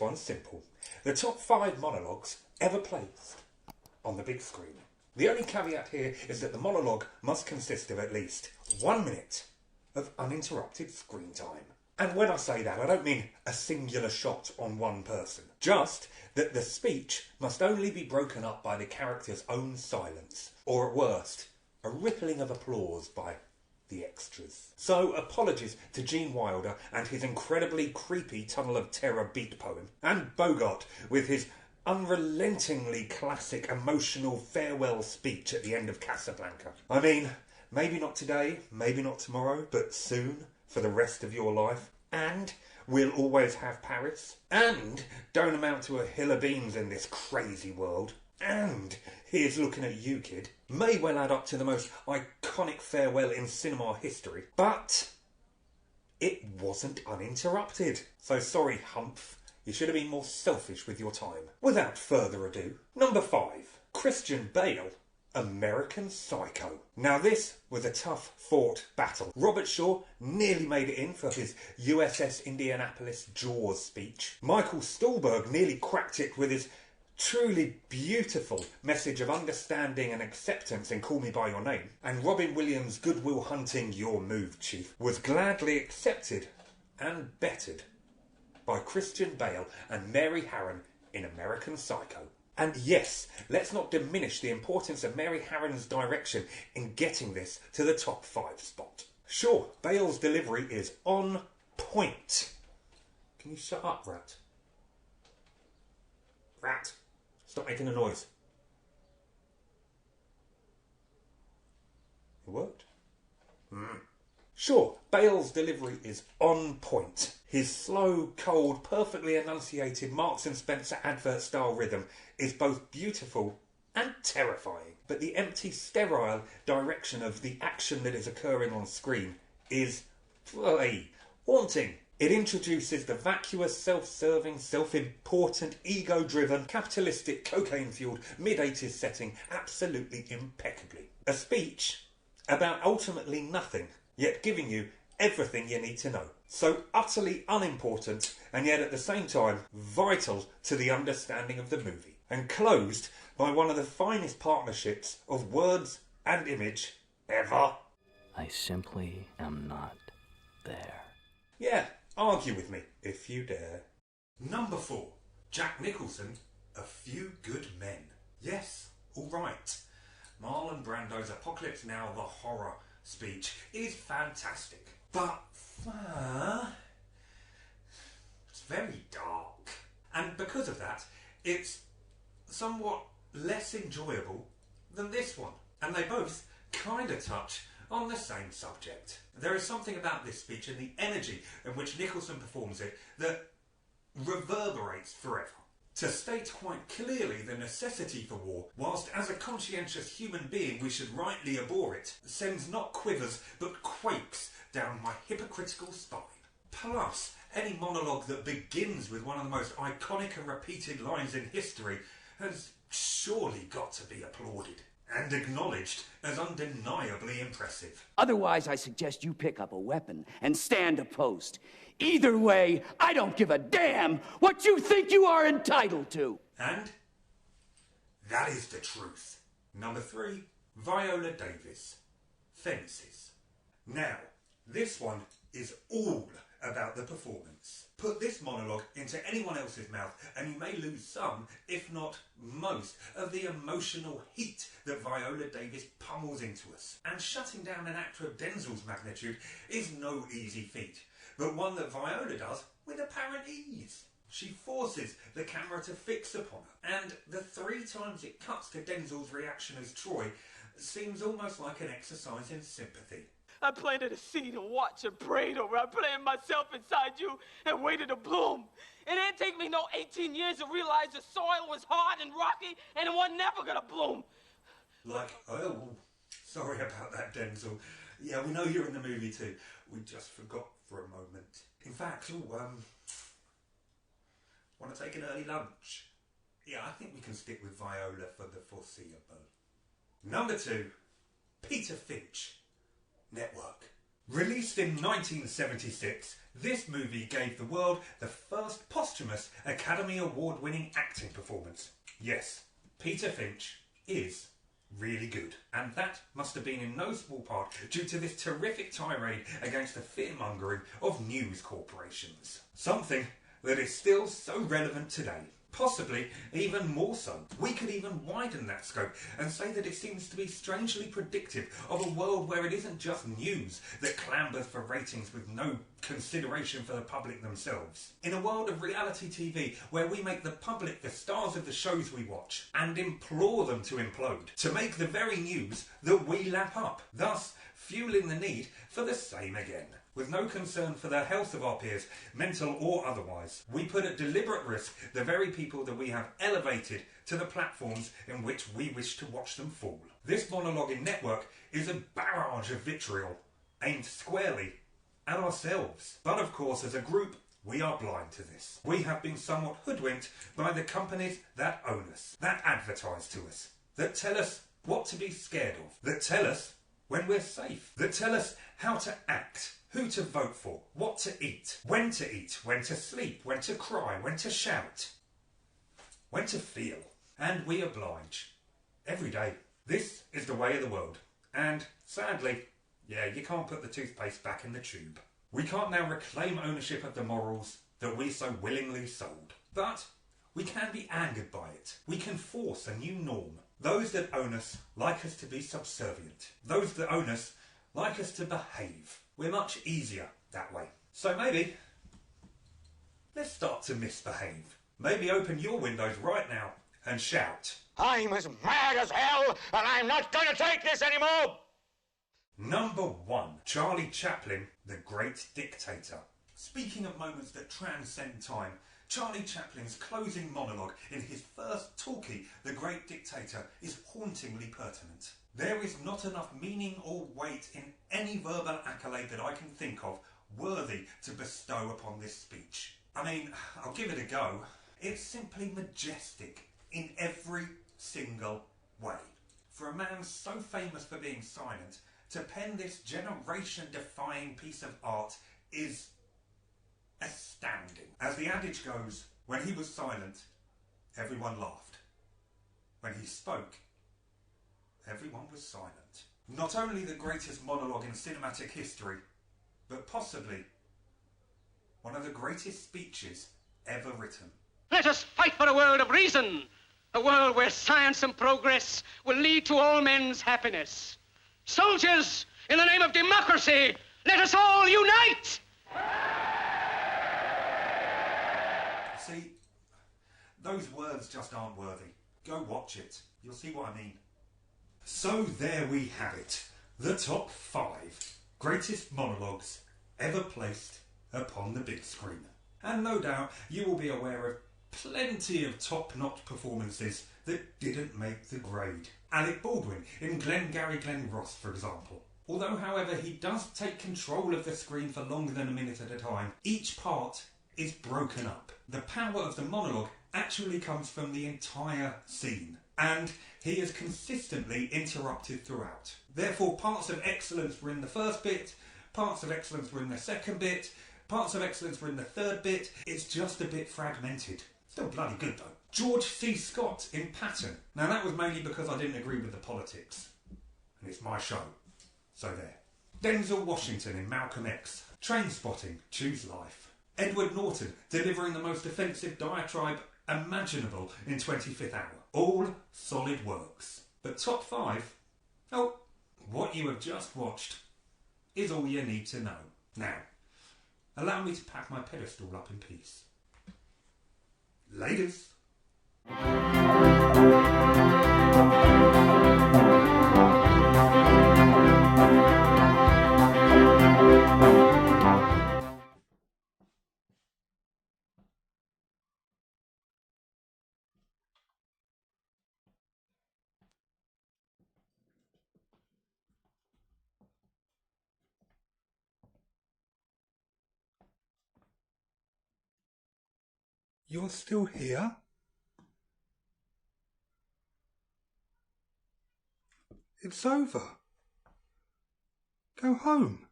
one's simple. The top 5 monologues ever placed on the big screen. The only caveat here is that the monologue must consist of at least 1 minute of uninterrupted screen time. And when I say that, I don't mean a singular shot on one person. Just that the speech must only be broken up by the character's own silence, or at worst, a rippling of applause by the extras. So apologies to Gene Wilder and his incredibly creepy Tunnel of Terror beat poem, and Bogart with his unrelentingly classic emotional farewell speech at the end of Casablanca. I mean, maybe not today, maybe not tomorrow, but soon, for the rest of your life. And we'll always have Paris. And don't amount to a hill of beans in this crazy world. And here's looking at you, kid. May well add up to the most iconic farewell in cinema history. But it wasn't uninterrupted. So sorry, Humph. You should have been more selfish with your time. Without further ado, number 5. Christian Bale, American Psycho. Now this was a tough fought battle. Robert Shaw nearly made it in for his USS Indianapolis Jaws speech. Michael Stuhlbarg nearly cracked it with his truly beautiful message of understanding and acceptance in Call Me By Your Name. And Robin Williams' Goodwill Hunting Your Move, Chief was gladly accepted and bettered by Christian Bale and Mary Harron in American Psycho. And yes, let's not diminish the importance of Mary Harron's direction in getting this to the top 5 spot. Sure, Bale's delivery is on point. Can you shut up, Rat? Rat, stop making a noise. It worked? Sure, Bale's delivery is on point. His slow, cold, perfectly enunciated Marks and Spencer advert-style rhythm is both beautiful and terrifying. But the empty, sterile direction of the action that is occurring on screen is haunting. It introduces the vacuous, self-serving, self-important, ego-driven, capitalistic, cocaine-fueled mid-80s setting absolutely impeccably. A speech about ultimately nothing, yet giving you everything you need to know. So utterly unimportant, and yet at the same time vital to the understanding of the movie. And closed by one of the finest partnerships of words and image ever. I simply am not there. Yeah, argue with me, if you dare. Number 4. Jack Nicholson, A Few Good Men. Yes, all right. Marlon Brando's Apocalypse Now, the horror speech is fantastic. But it's very dark. And because of that, it's somewhat less enjoyable than this one. And they both kind of touch on the same subject. There is something about this speech and the energy in which Nicholson performs it that reverberates forever. To state quite clearly the necessity for war, whilst as a conscientious human being we should rightly abhor it, sends not quivers but quakes down my hypocritical spine. Plus, any monologue that begins with one of the most iconic and repeated lines in history has surely got to be applauded and acknowledged as undeniably impressive. Otherwise, I suggest you pick up a weapon and stand a post. Either way, I don't give a damn what you think you are entitled to. And that is the truth. Number 3, Viola Davis, Fences. Now, this one is all about the performance. Put this monologue into anyone else's mouth and you may lose some, if not most, of the emotional heat that Viola Davis pummels into us. And shutting down an actor of Denzel's magnitude is no easy feat, but one that Viola does with apparent ease. She forces the camera to fix upon her, and the 3 times it cuts to Denzel's reaction as Troy seems almost like an exercise in sympathy. I planted a seed and watched and prayed over. I planted myself inside you and waited to bloom. It didn't take me no 18 years to realize the soil was hard and rocky and it was never gonna bloom. Like, oh, sorry about that, Denzel. Yeah, we know you're in the movie too. We just forgot for a moment. In fact, want to take an early lunch? Yeah, I think we can stick with Viola for the foreseeable. Number 2, Peter Finch, Network. Released in 1976, this movie gave the world the first posthumous Academy Award-winning acting performance. Yes, Peter Finch is really good. And that must have been in no small part due to this terrific tirade against the fear-mongering of news corporations. Something that is still so relevant today. Possibly even more so. We could even widen that scope and say that it seems to be strangely predictive of a world where it isn't just news that clambers for ratings with no consideration for the public themselves. In a world of reality TV where we make the public the stars of the shows we watch and implore them to implode, to make the very news that we lap up, thus fueling the need for the same again. With no concern for the health of our peers, mental or otherwise, we put at deliberate risk the very people that we have elevated to the platforms in which we wish to watch them fall. This monologuing network is a barrage of vitriol aimed squarely at ourselves. But of course, as a group, we are blind to this. We have been somewhat hoodwinked by the companies that own us, that advertise to us, that tell us what to be scared of, that tell us when we're safe, that tell us how to act, who to vote for, what to eat, when to sleep, when to cry, when to shout, when to feel. And we oblige. Every day. This is the way of the world. And sadly, yeah, you can't put the toothpaste back in the tube. We can't now reclaim ownership of the morals that we so willingly sold. But we can be angered by it. We can force a new norm. Those that own us like us to be subservient. Those that own us like us to behave. We're much easier that way. So maybe, let's start to misbehave. Maybe open your windows right now and shout, I'm as mad as hell, and I'm not going to take this anymore! Number 1. Charlie Chaplin, the Great Dictator. Speaking of moments that transcend time, Charlie Chaplin's closing monologue in his first talkie, The Great Dictator, is hauntingly pertinent. There is not enough meaning or weight in any verbal accolade that I can think of worthy to bestow upon this speech. I mean, I'll give it a go. It's simply majestic in every single way. For a man so famous for being silent, to pen this generation-defying piece of art is astounding. As the adage goes, when he was silent, everyone laughed. When he spoke, everyone was silent. Not only the greatest monologue in cinematic history, but possibly one of the greatest speeches ever written. Let us fight for a world of reason, a world where science and progress will lead to all men's happiness. Soldiers, in the name of democracy, let us all unite! See, those words just aren't worthy. Go watch it. You'll see what I mean. So there we have it. The top 5 greatest monologues ever placed upon the big screen. And no doubt you will be aware of plenty of top-notch performances that didn't make the grade. Alec Baldwin in Glengarry Glen Ross, for example. Although, however, he does take control of the screen for longer than a minute at a time, each part is broken up. The power of the monologue actually comes from the entire scene, and he is consistently interrupted throughout. Therefore, parts of excellence were in the first bit, parts of excellence were in the second bit, parts of excellence were in the third bit. It's just a bit fragmented. Still bloody good though. George C. Scott in Patton. Now that was mainly because I didn't agree with the politics. And it's my show. So there. Denzel Washington in Malcolm X. Trainspotting, Choose Life. Edward Norton delivering the most offensive diatribe imaginable in 25th Hour. All solid works. But top 5? Oh, what you have just watched is all you need to know. Now, allow me to pack my pedestal up in peace. Ladies. You're still here? It's over. Go home.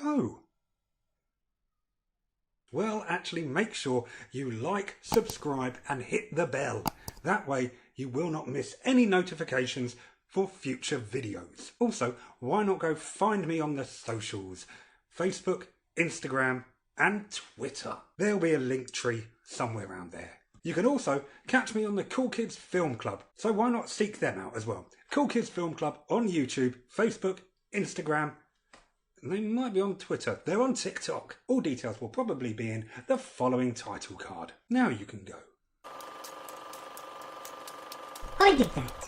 go. Well, actually, make sure you like, subscribe and hit the bell. That way you will not miss any notifications for future videos. Also, why not go find me on the socials? Facebook, Instagram and Twitter. There'll be a link tree somewhere around there. You can also catch me on the Cool Kids Film Club, so why not seek them out as well? Cool Kids Film Club on YouTube, Facebook, Instagram, and they might be on Twitter. They're on TikTok. All details will probably be in the following title card. Now you can go. I did that.